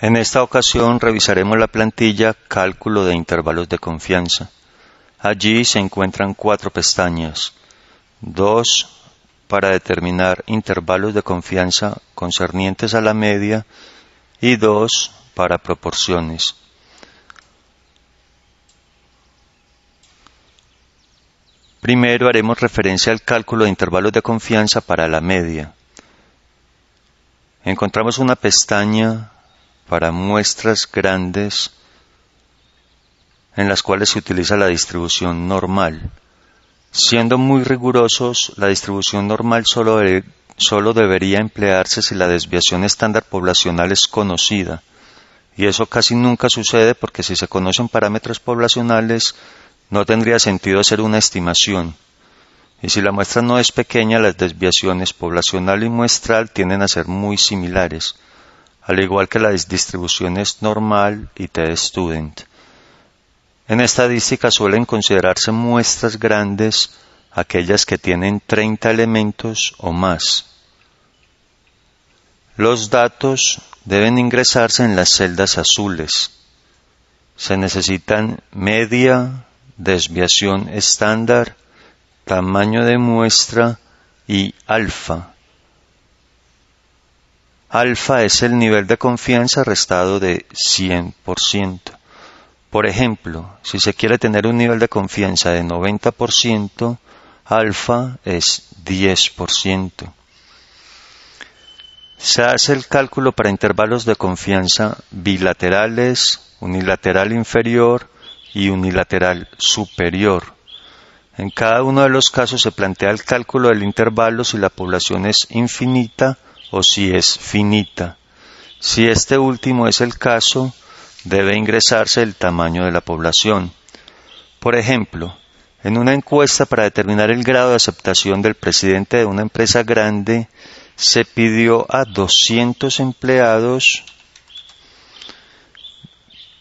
En esta ocasión revisaremos la plantilla Cálculo de intervalos de confianza. Allí se encuentran 4 pestañas, 2 para determinar intervalos de confianza concernientes a la media y 2 para proporciones. Primero haremos referencia al cálculo de intervalos de confianza para la media. Encontramos una pestaña para muestras grandes en las cuales se utiliza la distribución normal. Siendo muy rigurosos, la distribución normal solo debería emplearse si la desviación estándar poblacional es conocida. Y eso casi nunca sucede porque si se conocen parámetros poblacionales, no tendría sentido hacer una estimación. Y si la muestra no es pequeña, las desviaciones poblacional y muestral tienden a ser muy similares, al igual que las distribuciones normal y t-student. En estadística suelen considerarse muestras grandes aquellas que tienen 30 elementos o más. Los datos deben ingresarse en las celdas azules. Se necesitan media, desviación estándar, tamaño de muestra y alfa. Alfa es el nivel de confianza restado de 100%. Por ejemplo, si se quiere tener un nivel de confianza de 90%, alfa es 10%. Se hace el cálculo para intervalos de confianza bilaterales, unilateral inferior y unilateral superior. En cada uno de los casos se plantea el cálculo del intervalo si la población es infinita o si es finita. Si este último es el caso, debe ingresarse el tamaño de la población. Por ejemplo, en una encuesta para determinar el grado de aceptación del presidente de una empresa grande, se pidió a 200 empleados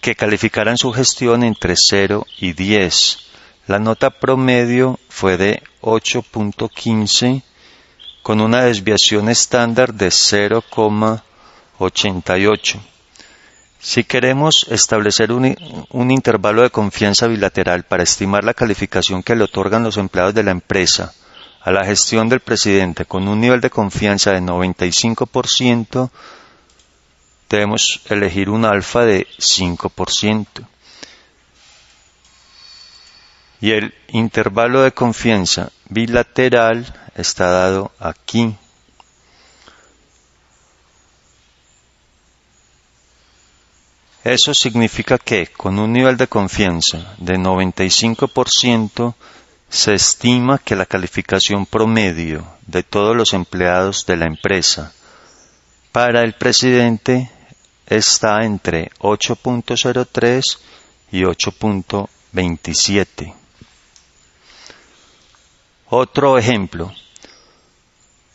que calificaran su gestión entre 0 y 10. La nota promedio fue de 8.15 con una desviación estándar de 0,88. Si queremos establecer un intervalo de confianza bilateral para estimar la calificación que le otorgan los empleados de la empresa a la gestión del presidente con un nivel de confianza de 95%, debemos elegir un alfa de 5%. Y el intervalo de confianza bilateral está dado aquí. Eso significa que con un nivel de confianza de 95% se estima que la calificación promedio de todos los empleados de la empresa para el presidente está entre 8.03 y 8.27. Otro ejemplo.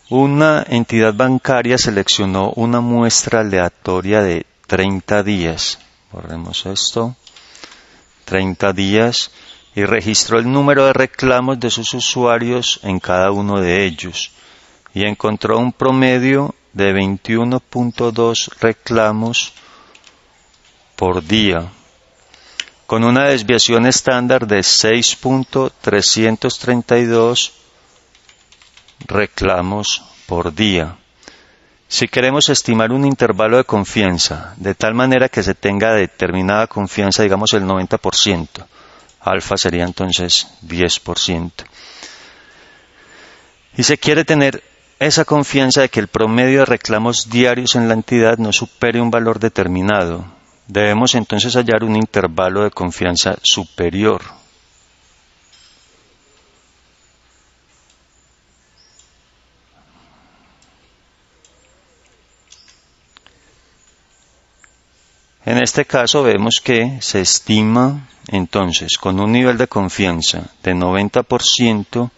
Una entidad bancaria seleccionó una muestra aleatoria de 30 días. Borremos esto. 30 días y registró el número de reclamos de sus usuarios en cada uno de ellos y encontró un promedio de 21.2 reclamos por día, con una desviación estándar de 6.332 reclamos por día. Si queremos estimar un intervalo de confianza de tal manera que se tenga determinada confianza, digamos el 90%, alfa sería entonces 10%. Y se quiere tener esa confianza de que el promedio de reclamos diarios en la entidad no supere un valor determinado. Debemos entonces hallar un intervalo de confianza superior. En este caso vemos que se estima entonces con un nivel de confianza de 90%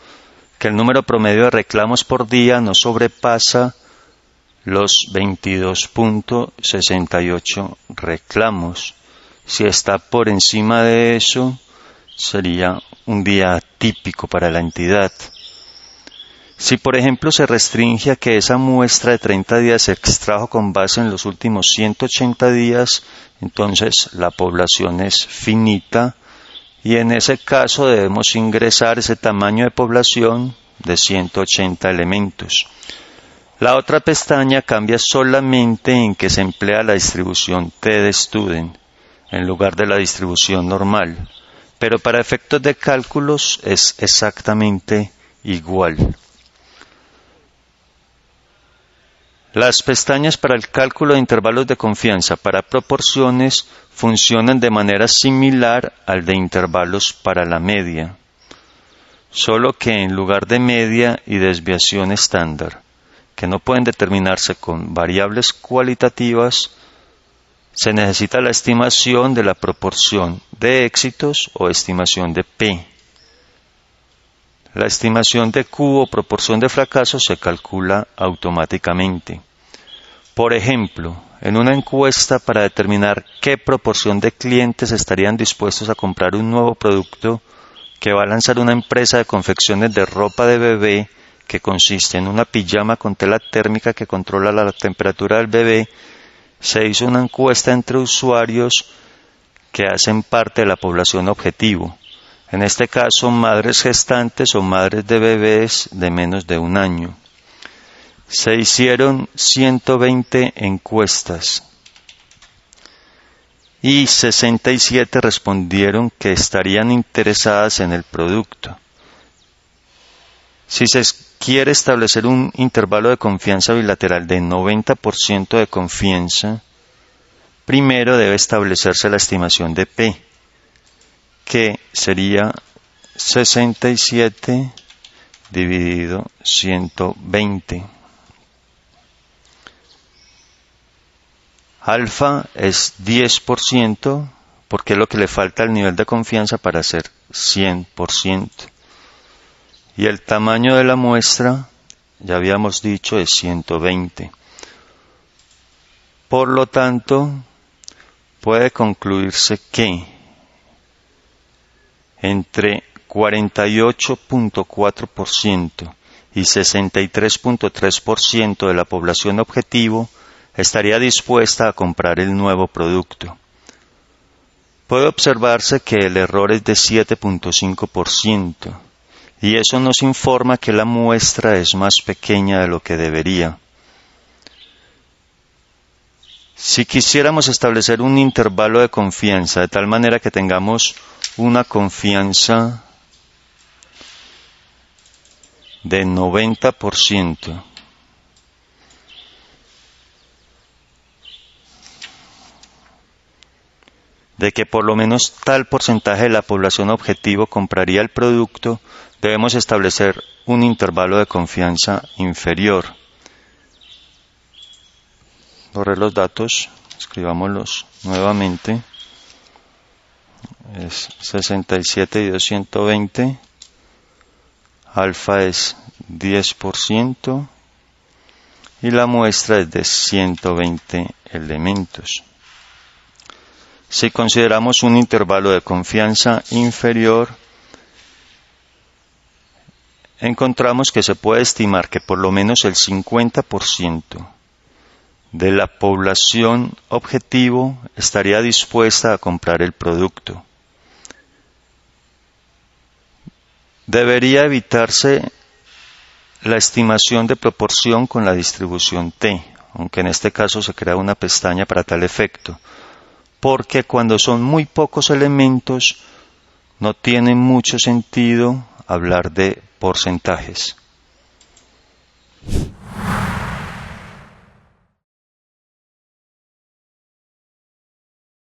que el número promedio de reclamos por día no sobrepasa los 22.68 reclamos. Si está por encima de eso, sería un día atípico para la entidad. Si por ejemplo se restringe a que esa muestra de 30 días se extrajo con base en los últimos 180 días, entonces la población es finita y en ese caso debemos ingresar ese tamaño de población de 180 elementos. La otra pestaña cambia solamente en que se emplea la distribución T de Student en lugar de la distribución normal, pero para efectos de cálculos es exactamente igual. Las pestañas para el cálculo de intervalos de confianza para proporciones funcionan de manera similar al de intervalos para la media, solo que en lugar de media y desviación estándar, que no pueden determinarse con variables cualitativas, se necesita la estimación de la proporción de éxitos o estimación de P. La estimación de Q o proporción de fracasos se calcula automáticamente. Por ejemplo, en una encuesta para determinar qué proporción de clientes estarían dispuestos a comprar un nuevo producto que va a lanzar una empresa de confecciones de ropa de bebé que consiste en una pijama con tela térmica que controla la temperatura del bebé, se hizo una encuesta entre usuarios que hacen parte de la población objetivo. En este caso, madres gestantes o madres de bebés de menos de un año. Se hicieron 120 encuestas y 67 respondieron que estarían interesadas en el producto. Si se quiere establecer un intervalo de confianza bilateral de 90% de confianza, primero debe establecerse la estimación de P, que sería 67 dividido 120. Alfa es 10%, porque es lo que le falta al nivel de confianza para ser 100%. Y el tamaño de la muestra, ya habíamos dicho, es 120. Por lo tanto, puede concluirse que entre 48.4% y 63.3% de la población objetivo estaría dispuesta a comprar el nuevo producto. Puede observarse que el error es de 7.5%, y eso nos informa que la muestra es más pequeña de lo que debería. Si quisiéramos establecer un intervalo de confianza de tal manera que tengamos una confianza de 90%, de que por lo menos tal porcentaje de la población objetivo compraría el producto, debemos establecer un intervalo de confianza inferior. Borré los datos, escribámoslos nuevamente. Es 67 dividido 120. Alfa es 10% y la muestra es de 120 elementos. Si consideramos un intervalo de confianza inferior, encontramos que se puede estimar que por lo menos el 50% de la población objetivo estaría dispuesta a comprar el producto. Debería evitarse la estimación de proporción con la distribución T, aunque en este caso se crea una pestaña para tal efecto, porque cuando son muy pocos elementos no tiene mucho sentido hablar de porcentajes.